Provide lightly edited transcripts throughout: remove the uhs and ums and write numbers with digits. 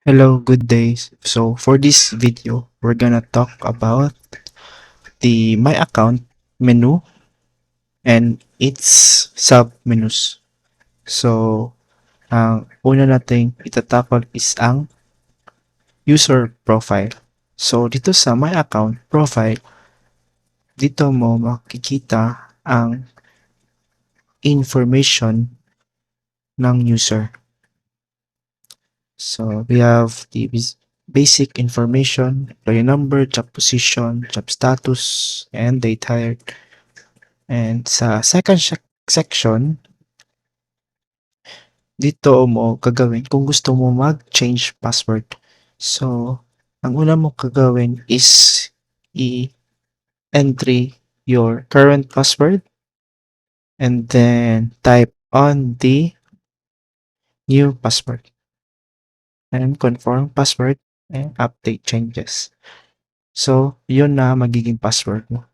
Hello, good day. So for this video, we're gonna talk about the My Account menu and its sub-menus. So, ang una nating itatakol is ang user profile. So, dito sa My Account profile, dito mo makikita ang information ng user. So, we have the basic information, employee number, job position, job status, and date hired. And sa second section, dito mo gagawin kung gusto mo mag-change password. So, ang una mo gagawin is i-entry your current password and then type on the new password and confirm password and update changes. So, yun na magiging password mo.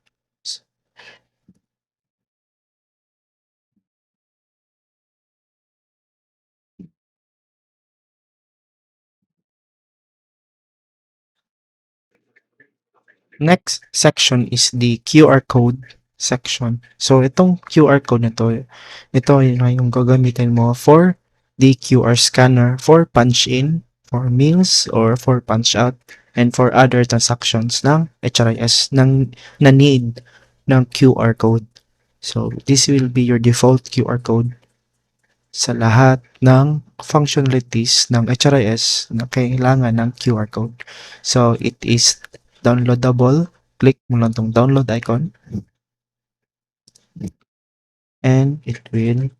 Next section is the QR code section. So, itong QR code na to, ito yung gagamitin mo for the QR scanner for punch in, for meals, or for punch out, and for other transactions ng HRIS na need ng QR code. So, this will be your default QR code sa lahat ng functionalities ng HRIS na kailangan ng QR code. So, it is downloadable. Click mo lang tong download icon and it will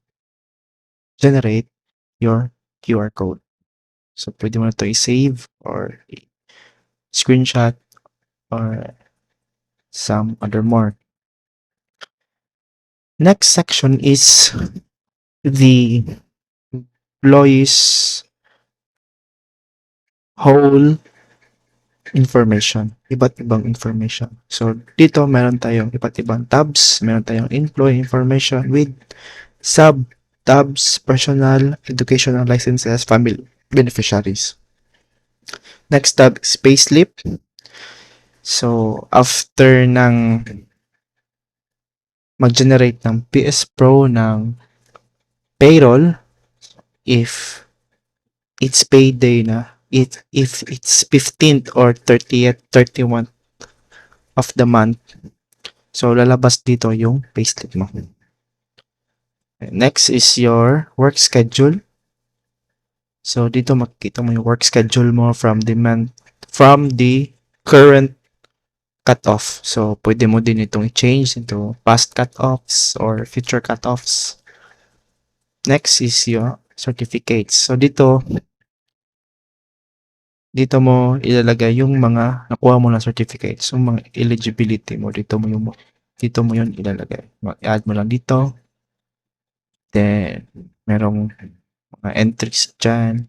generate your QR code. So, pwede mo na ito i-save or screenshot or some other more. Next section is the employees whole information, iba't ibang information. So, dito meron tayong iba't ibang tabs, meron tayong employee information with sub-tabs, personal, educational licenses, family beneficiaries. Next tab is payslip. So, after ng mag-generate ng PS Pro ng payroll, if it's payday na, if it's 15th or 30th, 31st of the month, so lalabas dito yung payslip mo. Next is your work schedule. So dito makikita mo yung work schedule mo from the current cutoff. So pwede mo din itong i-change into past cutoffs or future cutoffs. Next is your certificates. So dito mo ilalagay yung mga nakuha mo na certificates, yung mga eligibility mo dito mo yun ilalagay. I-add mo lang dito. Then merong mga entries dyan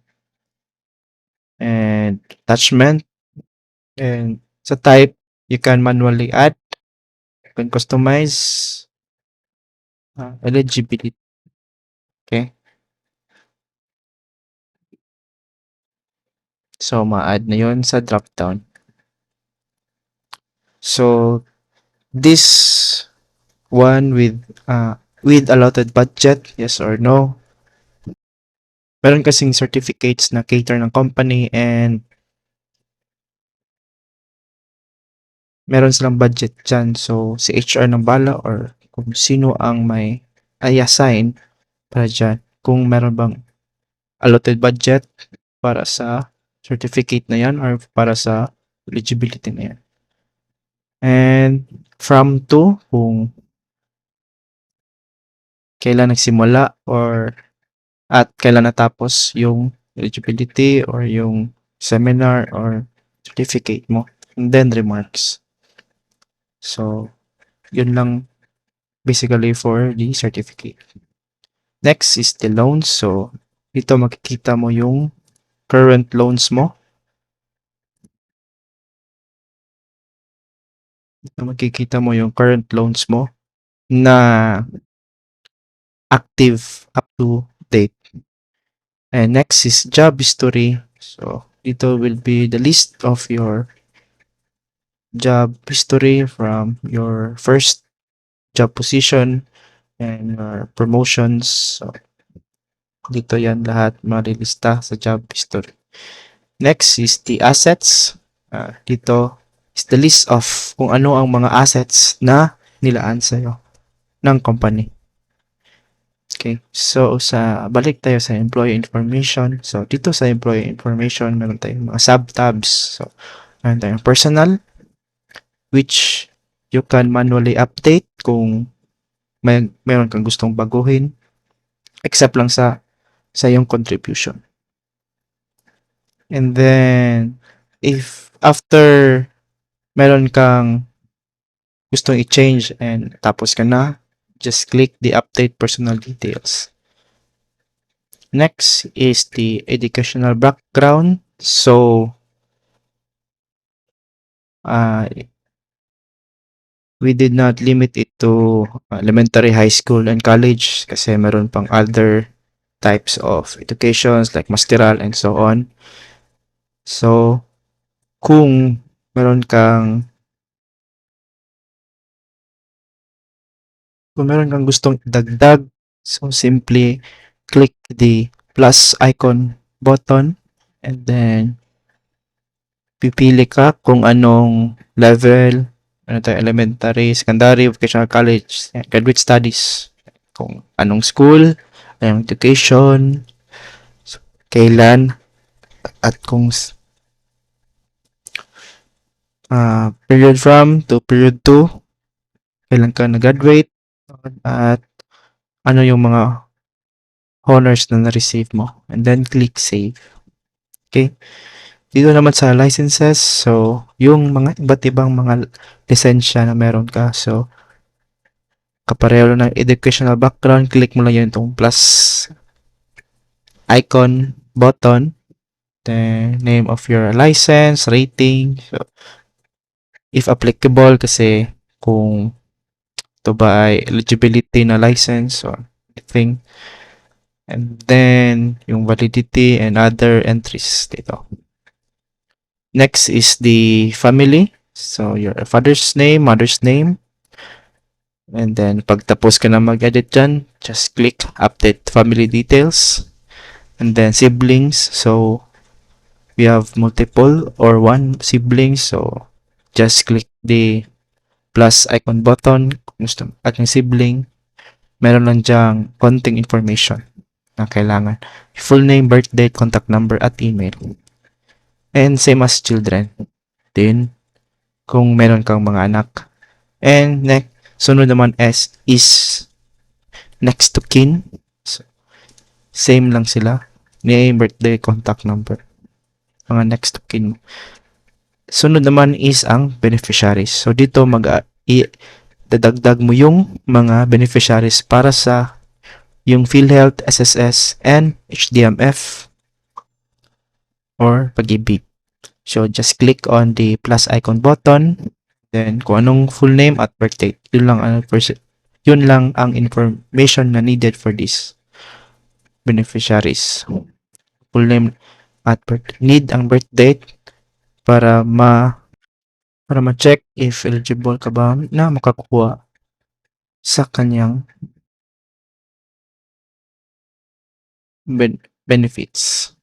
and attachment. And sa type, you can manually add, you can customize eligibility. Okay? So, ma-add na yun sa drop-down. So, this one with allotted budget, yes or no. Meron kasing certificates na cater ng company and meron silang budget dyan. So, si HR ng bala or kung sino ang may i-assign para dyan. Kung meron bang allotted budget para sa certificate na yan or para sa eligibility na yan. And from to, kung kailan nagsimula or at kailan natapos yung eligibility or yung seminar or certificate mo. And then remarks. So, yun lang basically for the certificate. Next is the loans. So, dito makikita mo yung current loans mo. Dito makikita mo yung current loans mo na active up to date. And next is job history. So, Dito will be the list of your job history from your first job position and your promotions. So, dito yan lahat marilista sa job history. Next is the assets. Dito is the list of kung ano ang mga assets na nilaan sa'yo ng company. Okay, so balik tayo sa employee information. So dito sa employee information, meron tayong mga sub-tabs. So meron tayong personal, which you can manually update kung meron kang gustong baguhin, except lang sa iyong contribution. And then, if after meron kang gustong i-change and tapos ka na, just click the update personal details. Next is the educational background. So, we did not limit it to elementary, high school, and college kasi meron pang other types of educations like masteral and so on. So, kung meron kang gustong idagdag, so simply click the plus icon button and then pipili ka kung anong level, ano tayo, elementary, secondary, vocational college, graduate studies, kung anong school, anong education, kailan, at kung period from to period 2, kailan ka nag-graduate, at ano yung mga honors na na-receive mo. And then click save. Okay? Dito naman sa licenses, so yung mga iba't ibang mga lisensya na meron ka. So, kapareho ng educational background, click mo lang yun itong plus icon button, the name of your license, rating, so, if applicable, kasi kung ito ba ay eligibility na license or anything, and then yung validity and other entries dito. Next is the family, so your father's name, mother's name, and then pag tapos ka na mag-edit dyan, just click update family details. And then siblings, so we have multiple or one siblings, so just click the plus icon button kung gusto ating sibling. Meron lang dyang konting information na kailangan. Full name, birth date, contact number, at email. And same as children. Then, kung meron kang mga anak. And next, sunod naman is next to kin. So, same lang sila. Name, birthday, contact number. Mga next to kin. Sunod naman is ang beneficiaries. So, dito dadagdag mo yung mga beneficiaries para sa yung PhilHealth, SSS, and HDMF or Pag-ibig. So, just click on the plus icon button. Then, kung anong full name at birth date. Yun lang ang information na needed for this beneficiaries. Full name at birth. Need ang birth date para ma-check if eligible ka ba na makakuha sa kanyang benefits.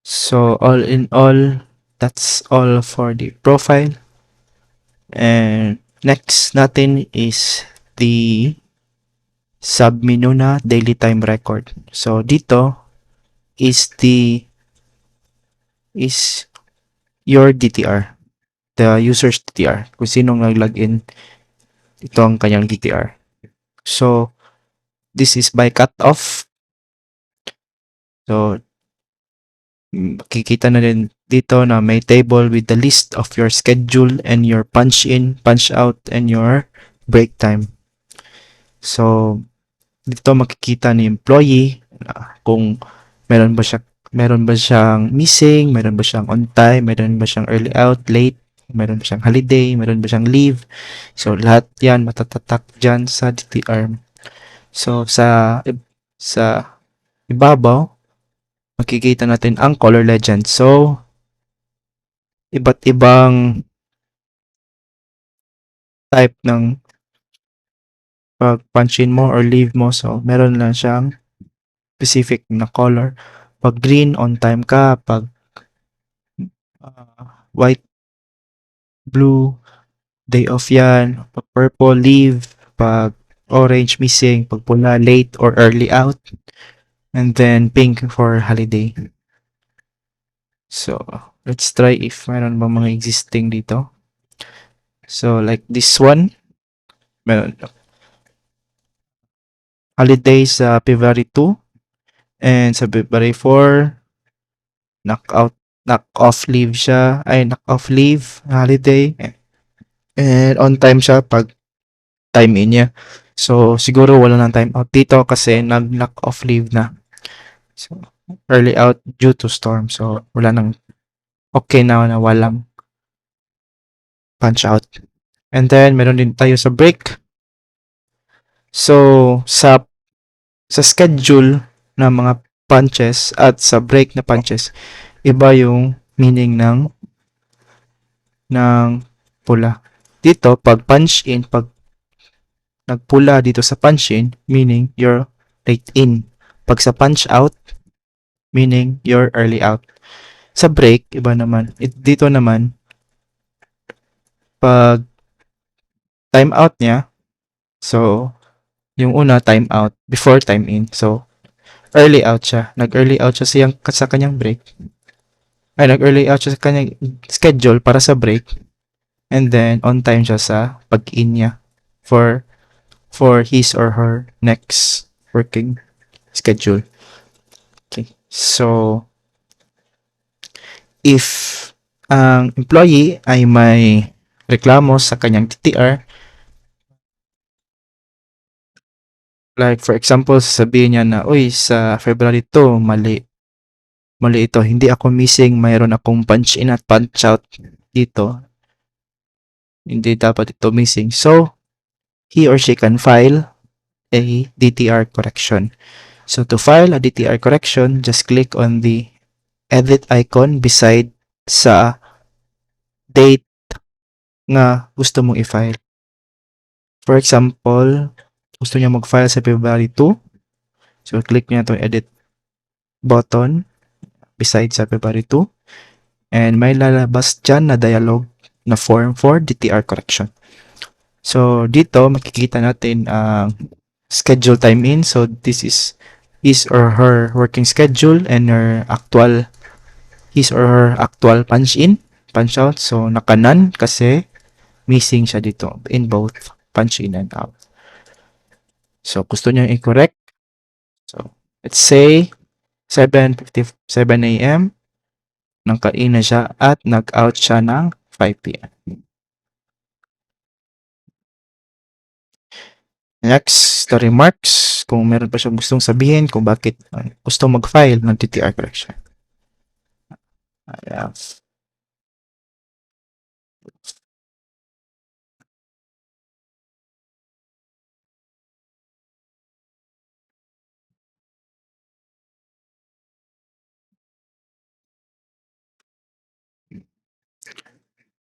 So, all in all, that's all for the profile. And next natin is the submenu na daily time record. So, dito is your DTR. The user's DTR. Kung sinong nag-login, ito ang kanyang DTR. So, this is by cutoff. So, makikita na din dito na may table with the list of your schedule and your punch in, punch out, and your break time. So, dito makikita ni employee kung meron ba siyang missing, meron ba siyang on time, meron ba siyang early out, late, meron ba siyang holiday, meron ba siyang leave. So, lahat yan matatatak dyan sa DTR. So, sa ibabaw, makikita natin ang color legend. So, iba't ibang type ng pag-punch in mo or leave mo. So, meron lang siyang specific na color. Pag green, on time ka. Pag white, blue, day off yan. Pag purple, leave. Pag orange, missing. Pag pula, late or early out. And then pink for holiday. So, let's try if mayroon bang mga existing dito. So, like this one, meron holiday sa February 2 and sa February 4, knock off leave siya, ay knock off leave, holiday, and on time siya pag time in niya. So, siguro wala nang time out dito kasi nag-knock off leave na. So, early out due to storm. So, wala nang okay na walang punch out. And then, meron din tayo sa break. So, sa schedule ng mga punches at sa break na punches, iba yung meaning ng pula. Dito, pag punch in, pag nagpula dito sa punch in, meaning you're late in. Pag sa punch out, meaning you're early out. Sa break, iba naman. Dito naman, pag time out niya, so, yung una, time out, before time in. So, early out siya. Nag-early out siya sa kanyang break. Ay, nag-early out siya sa kanyang schedule para sa break. And then, on time siya sa pag-in niya for his or her next working schedule. Okay. So, if ang employee ay may reklamo sa kanyang TTR, like for example, sasabihin niya na, uy, sa February 2, mali ito, hindi ako missing, mayroon akong punch in at punch out dito. Hindi dapat ito missing. So, he or she can file a DTR correction. So, to file a DTR correction, just click on the edit icon beside sa date nga gusto mong i-file. For example, gusto niya mag-file sa February 2. So, click niya itong edit button beside sa February 2. And may lalabas dyan na dialog na form for DTR correction. So, dito makikita natin ang schedule time in. So, this is his or her working schedule and his or her actual punch in, punch out. So, naka-none kasi missing siya dito in both punch in and out. So, gusto niya i-correct. So, let's say 7:57 a.m. nang-kain na siya at nag-out siya ng 5 p.m. Next, the remarks. Kung meron pa siyang gustong sabihin kung bakit gusto mag-file ng TTR correction. I have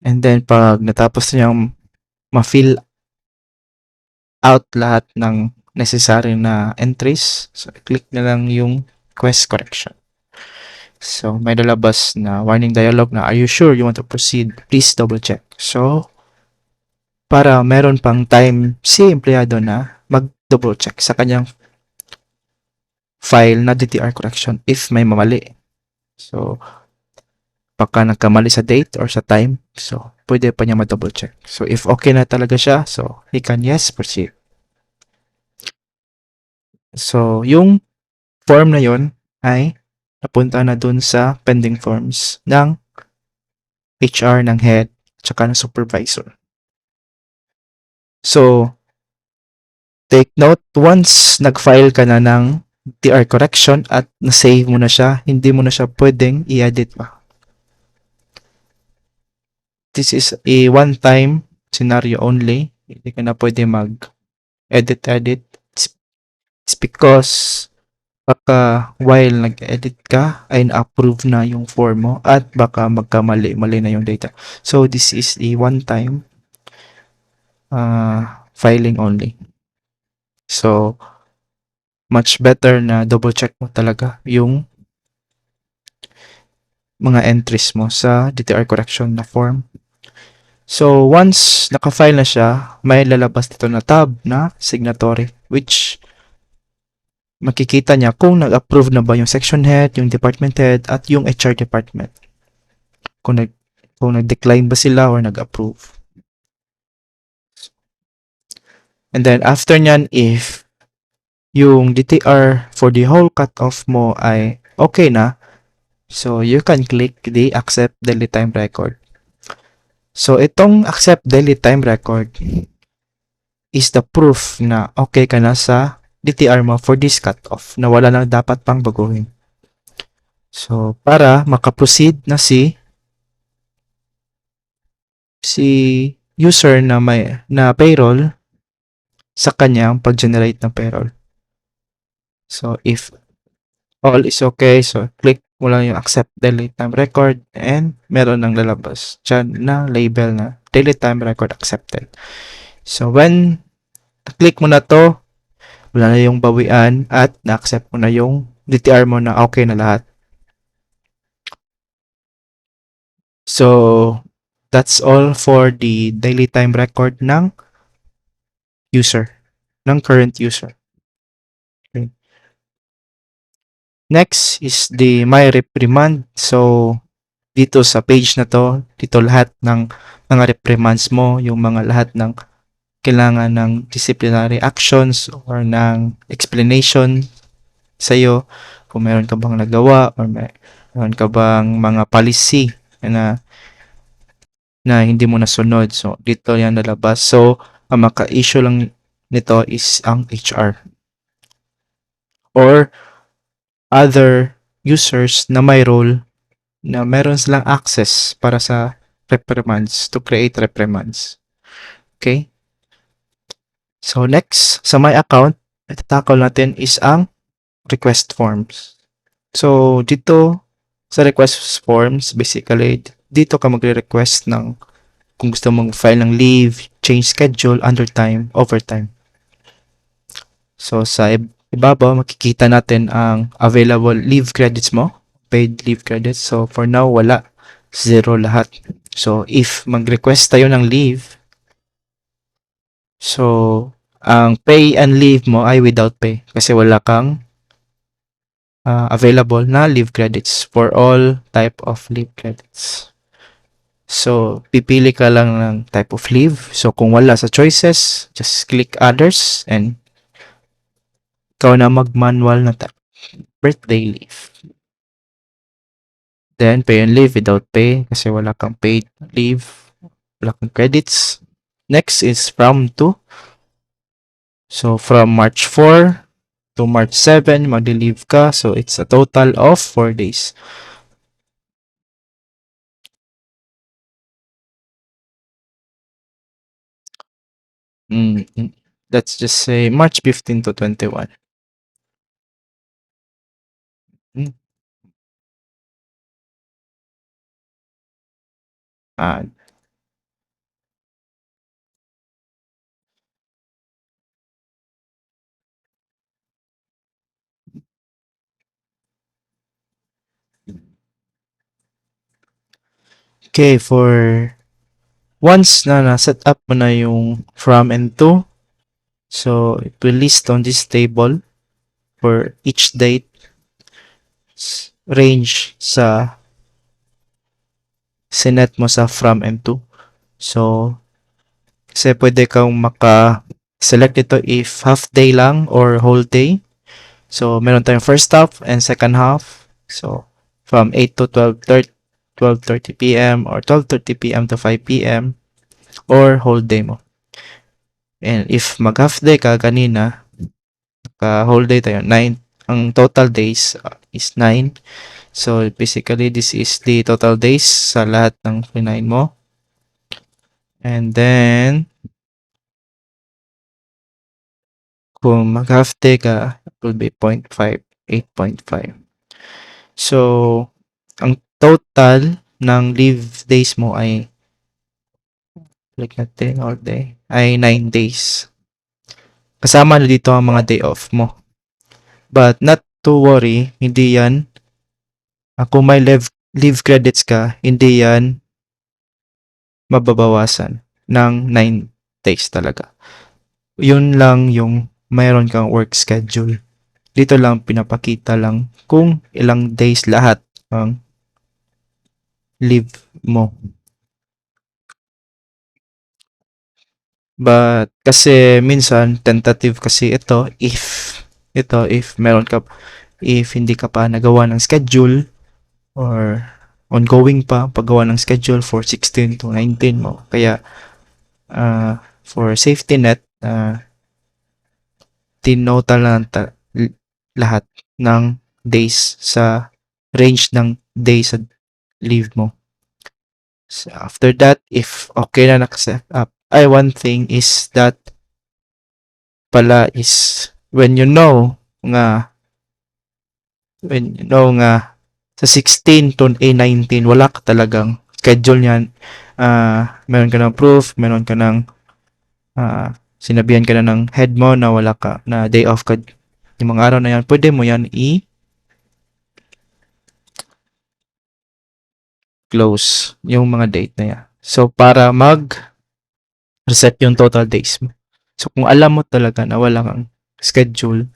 And then, pag natapos niyang ma-fill out lahat ng necessary na entries, so click na lang yung quest correction. So, may lalabas na warning dialog na, are you sure you want to proceed? Please double check. So, para meron pang time si empleyado na mag-double check sa kanyang file na DTR correction if may mamali. So, baka nagkamali sa date or sa time, so pwede pa niya ma-double check. So, if okay na talaga siya, so he can yes, proceed. So, yung form na yon ay napunta na dun sa pending forms ng HR, ng head, tsaka ng supervisor. So, take note, once nag-file ka na ng TR correction at na-save mo na siya, hindi mo na siya pwedeng i-edit pa. This is a one-time scenario only. Hindi ka na pwede mag-edit. It's because baka while nag-edit ka ay na-approve na yung form mo at baka magkamali-mali na yung data. So this is a one-time filing only. So much better na double check mo talaga yung mga entries mo sa DTR correction na form. So once naka-file na siya, may lalabas dito na tab na signatory, which makikita niya kung nag-approve na ba yung section head, yung department head, at yung HR department. Kung, kung nag-decline ba sila or nag-approve. And then after nyan, if yung DTR for the whole cutoff mo ay okay na, so you can click the accept daily time record. So itong accept daily time record is the proof na okay ka na sa DTR mo for this cutoff na wala nang dapat pang baguhin. So para makaproceed na si user na may na payroll sa kanyang pag-generate ng payroll. So if all is okay, so click mo lang yung accept daily time record and meron nang lalabas dyan na label na daily time record accepted. So when click mo na to, wala na yung bawian at na-accept mo na yung DTR mo na okay na lahat. So that's all for the daily time record ng user, ng current user. Okay. Next is the my reprimand. So dito sa page na to, dito lahat ng mga reprimands mo, yung mga lahat ng kailangan ng disciplinary actions or ng explanation sa'yo kung meron ka bang nagawa or meron ka bang mga policy na hindi mo nasunod. So, dito yan nalabas. So, ang maka-issue lang nito is ang HR or other users na may role na meron silang access para sa reprimands, to create reprimands. Okay? So, next, sa my account, itatakol natin is ang request forms. So, dito sa request forms, basically, dito ka magre-request ng kung gusto mong file ng leave, change schedule, undertime, overtime. So, sa ibabaw, makikita natin ang available leave credits mo, paid leave credits. So, for now, wala. Zero lahat. So, if mag-request tayo ng leave, so, ang pay and leave mo ay without pay kasi wala kang available na leave credits for all type of leave credits. So, pipili ka lang ng type of leave. So, kung wala sa choices, just click others and ikaw na mag-manual na type. Birthday leave. Then, pay and leave without pay kasi wala kang paid leave. Wala kang credits. Next is from to. So, from March 4 to March 7, mag-leave ka. So, it's a total of 4 days. Let's just say March 15 to 21. Mm. Ah, okay, for once na na-set up mo na yung from and to, so it will list on this table for each date range sa sinet mo sa from and to. So, kasi pwede kang maka-select ito if half day lang or whole day. So, meron tayong first half and second half. So, from 8 to 12:30 p.m. or 12:30 p.m. to 5 p.m. or whole day mo. And if mag-half day ka kanina, whole day tayo, 9. Ang total days is 9. So, basically, this is the total days sa lahat ng 9 mo. And then, kung mag-half day ka, it will be 0.5. 8.5. So, ang total ng leave days mo ay like natin all day ay 9 days. Kasama na dito ang mga day off mo. But not to worry, hindi yan kung may leave credits ka, hindi yan mababawasan ng 9 days talaga. Yun lang yung mayroon kang work schedule. Dito lang pinapakita lang kung ilang days lahat ang leave mo. But kasi minsan tentative kasi if meron ka if hindi ka pa nagawa ng schedule or ongoing pa paggawa ng schedule for 16 to 19 mo. Kaya for safety net tinota lang lahat ng days sa range ng days sa leave mo. So after that, if okay na nakaset up, one thing is that pala is when you know nga sa 16 to A19 wala ka talagang schedule niyan. Meron ka ng proof, meron ka ng sinabihan ka na ng head mo na wala ka na day off ka yung mga araw na yan, pwede mo yan close yung mga date na yan. So, para reset yung total days mo. So, kung alam mo talaga na wala kang schedule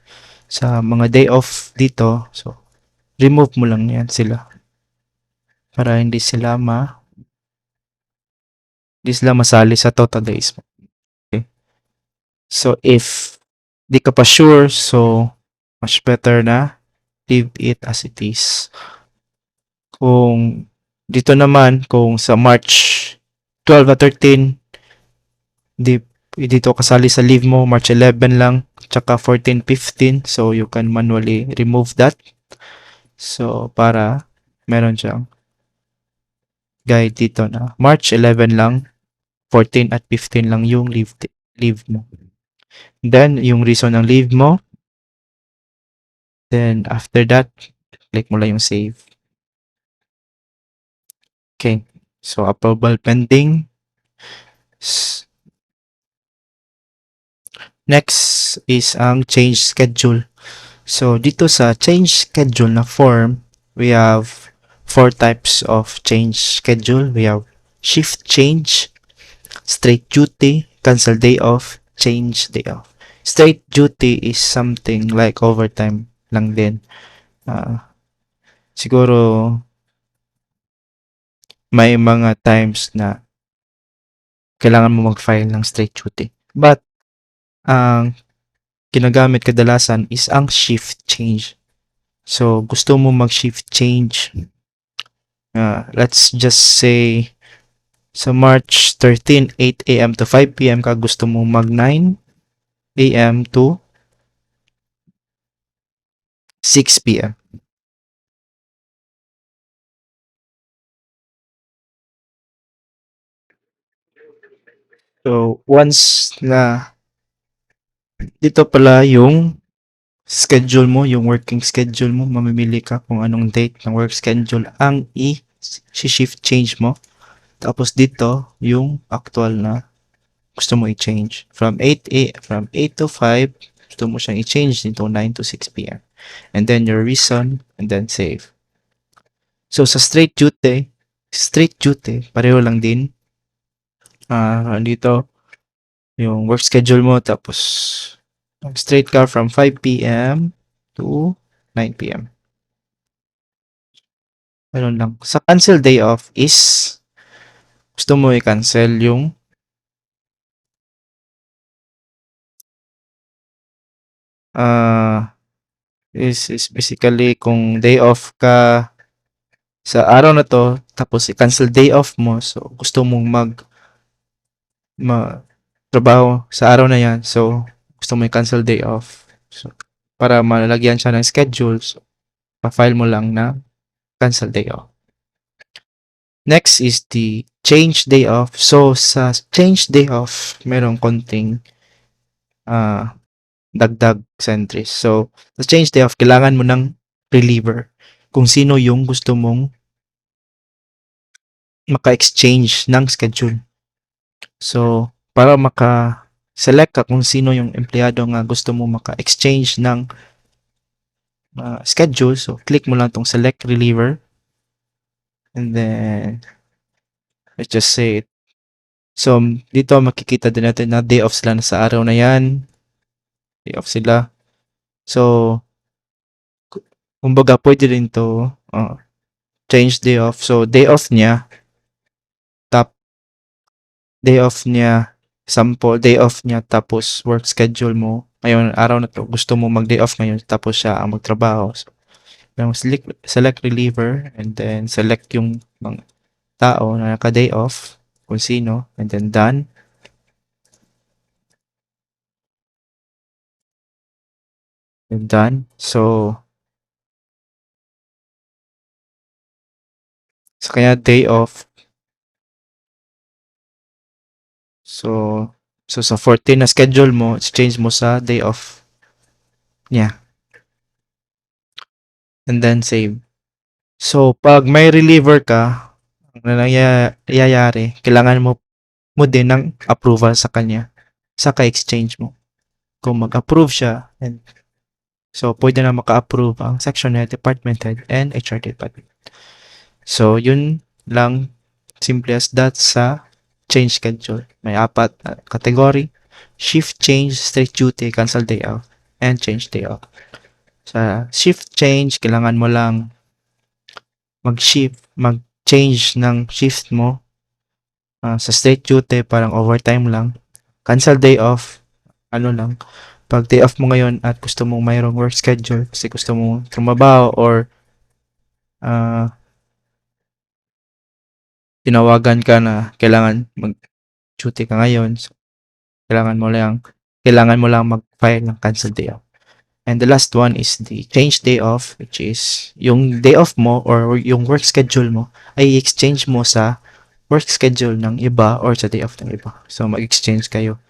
sa mga day off dito, so, remove mo lang yan sila. Para hindi sila masali sa total days mo. Okay? So, if di ka pa sure, so, much better na leave it as it is. Kung dito naman, kung sa March 12 at 13, dito kasali sa leave mo, March 11 lang, tsaka 14, 15, so you can manually remove that. So, para meron siyang guide dito na March 11 lang, 14 at 15 lang yung leave mo. Then, yung reason ng leave mo, then after that, click mo lang yung save. Okay. So, approval pending. Next is ang change schedule. So, dito sa change schedule na form, we have 4 types of change schedule. We have shift change, straight duty, cancel day off, change day off. Straight duty is something like overtime lang din. Siguro may mga times na kailangan mo mag-file ng straight duty. But ang ginagamit kadalasan is ang shift change. So, gusto mo mag-shift change. Let's just say sa March 13, 8 a.m. to 5 p.m. ka gusto mo mag 9 a.m. to 6 p.m. So, once na dito pala yung schedule mo, yung working schedule mo, mamimili ka kung anong date ng work schedule ang i-shift change mo. Tapos dito, yung actual na gusto mo i-change. From 8 to 5, gusto mo siyang i-change into 9 to 6 p.m. And then your reason, and then save. So, sa straight duty, pareho lang din. Dito, yung work schedule mo, tapos straight ka from 5 p.m. to 9 p.m. Ganun lang. Sa cancel day off is gusto mo i-cancel yung is basically kung day off ka sa araw na to, tapos i-cancel day off mo, so gusto mong trabaho sa araw na yan, so gusto mo i-cancel day off. So, para malagyan siya ng schedule, so pa-file mo lang na cancel day off. Next is the change day off. So, sa change day off, merong konting dagdag sa entries. So, sa change day off, kailangan mo ng reliever kung sino yung gusto mong maka-exchange ng schedule. So, para maka-select ka kung sino yung empleyado nga gusto mo maka-exchange ng schedule, so click mo lang tong select reliever and then let's just say it. So, dito makikita din natin na day off sila na sa araw na yan. Day off sila. So, kumbaga pwede rin to change day off. So, day off niya, top day off niya, sample, day off niya, tapos work schedule mo. Ngayon, araw na to, gusto mo mag-day off ngayon, tapos siya ang magtrabaho. So, select reliever, and then select yung mga tao na naka-day off, kung sino, and then done. And done. So, sa kanya day off. So, sa 14 na schedule mo, change mo sa day off niya. And then save. So, pag may reliever ka, ang nangyayari, kailangan mo din ng approval sa kanya sa ka-exchange mo. Kung mag-approve siya, and so pwede na maka-approve ang section head, department head, and HR department. So, yun lang, simple as that sa change schedule. May 4 na category: shift change, straight duty, cancel day off, and change day off. Sa shift change, kailangan mo lang mag-change ng shift mo. Sa straight duty, parang overtime lang. Cancel day off, ano lang, pag day off mo ngayon at gusto mong mayroong work schedule kasi gusto mong trumabaho or uh, tinawagan ka na kailangan mag-duty ka ngayon, so kailangan mo lang mag-file ng cancel day off. And the last one is the change day off, which is yung day off mo or yung work schedule mo ay exchange mo sa work schedule ng iba or sa day off ng iba. So mag-exchange kayo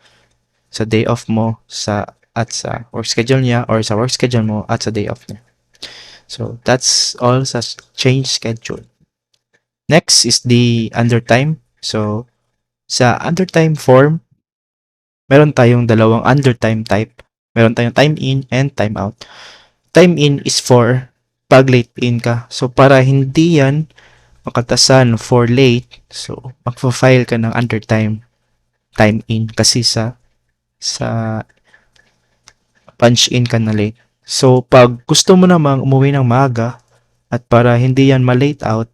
sa day off mo at sa work schedule niya or sa work schedule mo at sa day off niya. So that's all sa change schedule. Next is the undertime. So sa undertime form, meron tayong dalawang undertime type. Meron tayong time in and time out. Time in is for pag late in ka. So para hindi yan makatasan for late, so magfa-file ka ng undertime time in kasi sa punch in ka na late. So pag gusto mo namang umuwi ng maaga at para hindi yan ma-late out,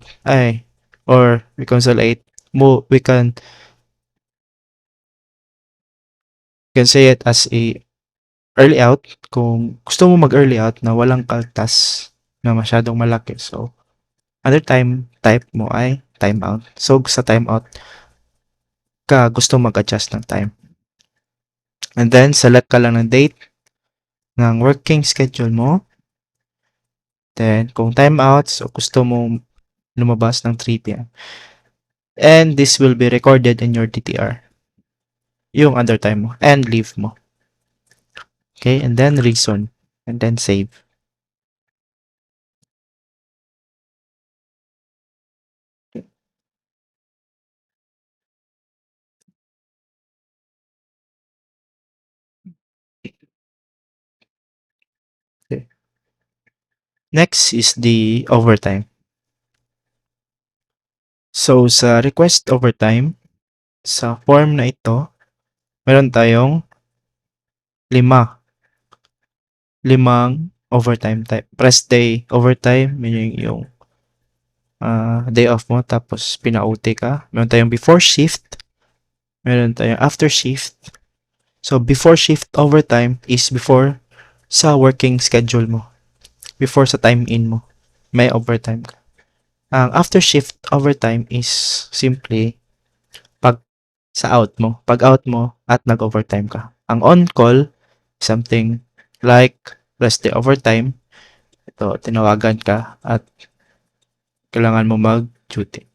or reconciliate mo, we can say it as a early out kung gusto mo mag-early out na walang kaltas na masyadong malaki. So, other time type mo ay time out. So, sa time out ka gusto mag-adjust ng time. And then, select ka lang ng date ng working schedule mo. Then, kung time out, so gusto mo lumabas ng 3 p.m. And this will be recorded in your DTR. Yung undertime mo and leave mo. Okay, and then reason. And then save. Okay. Next is the overtime. So, sa request overtime, sa form na ito, meron tayong limang overtime type. Rest day overtime, meaning yung day off mo, tapos pina-OT ka. Meron tayong before shift, meron tayong after shift. So, before shift overtime is before sa working schedule mo. Before sa time in mo, may overtime ka. Ang after shift overtime is simply pag sa out mo. Pag out mo at nag-overtime ka. Ang on-call, something like rest day overtime. Ito, tinawagan ka at kailangan mo mag-duty.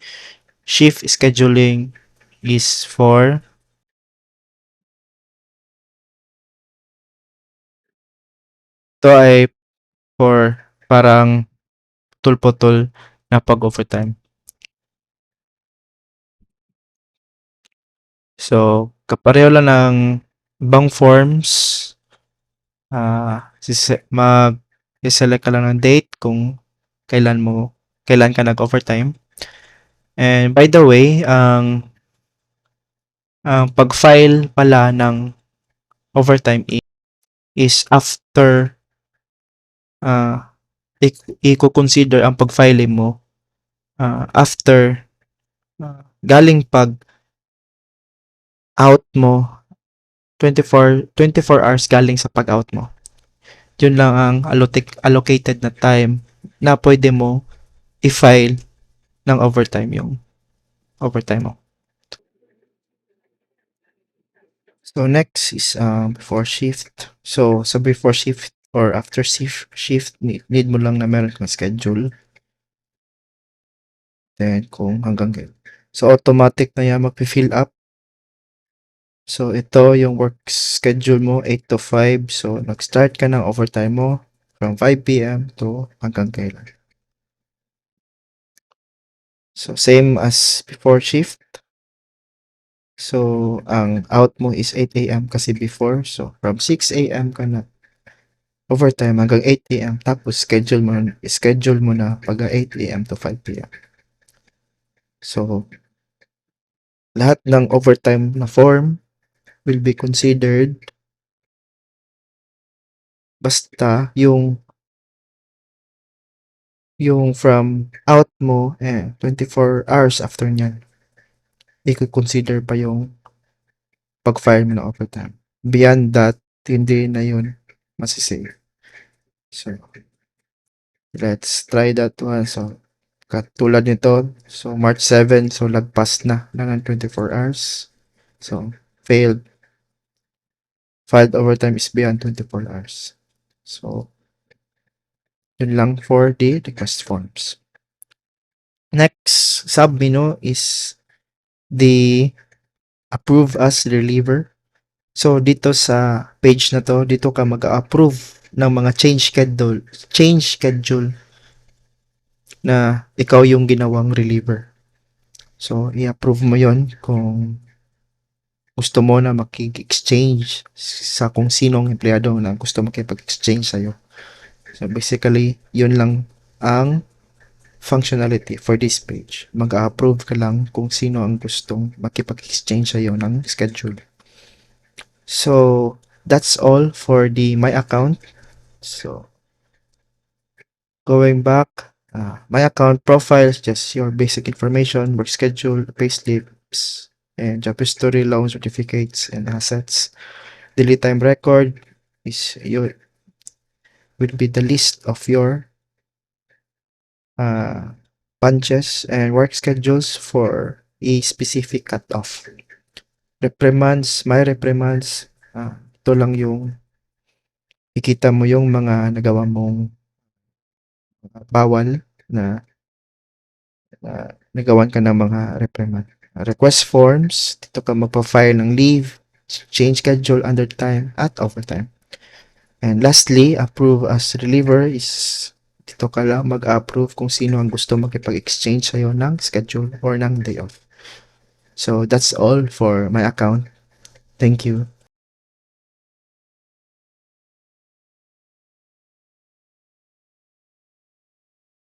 Shift scheduling is for Ito ay for parang putol-putol na pag-overtime. So, kapareho lang ng ibang forms, mag-select ka lang ng date kung kailan ka nag-overtime. And by the way, ang pag-file pala ng overtime is after i-consider ang pag-file mo after galing pag out mo 24 hours galing sa pag-out mo. Yun lang ang allocated na time na pwede mo i-file ng overtime yung overtime mo. So next is before shift. So sa before shift or after shift need mo lang na meron kang schedule. Then kung hanggang so automatic na yan magpi-fill up. So ito yung work schedule mo 8 to 5. So nag-start ka ng overtime mo from 5 p.m. to hanggang kailan. So same as before shift. So ang out mo is 8 a.m. kasi before. So from 6 a.m. ka na overtime hanggang 8 a.m. Tapos schedule mo na pag 8 a.m. to 5 p.m. So lahat ng overtime na form will be considered basta yung from out mo 24 hours after nyan i-consider pa yung pag-file mo ng overtime. Beyond that, hindi na yun masisave. So, let's try that one. So, katulad nito, so March 7, so lagpas na ng 24 hours. So, failed. Filed overtime is beyond 24 hours. So, yun lang for the request forms. Next sub-menu is the approve as reliever. So, dito sa page na to, dito ka mag-approve ng mga change schedule na ikaw yung ginawang reliever. So, i-approve mo yon kung gusto mo na makik-exchange sa kung sinong empleyado na gusto makipag-exchange sa'yo. So, basically, yun lang ang functionality for this page. Mag-approve ka lang kung sino ang gustong makipag-exchange sa'yo ng schedule. So, that's all for the My Account. So, going back, My Account profiles, just your basic information, work schedule, payslips, and job history, loan certificates, and assets. Delete time record is will be the list of your punches and work schedules for a specific cutoff. My reprimands, ito lang yung ikita mo yung mga nagawa mong bawal na nagawan ka ng mga reprimand. Request forms, dito ka magpa-file ng leave, change schedule under time at overtime. And lastly, approve as reliever is dito ka lang mag-approve kung sino ang gusto makipag-exchange sa'yo ng schedule or ng day off. So that's all for my account. Thank you.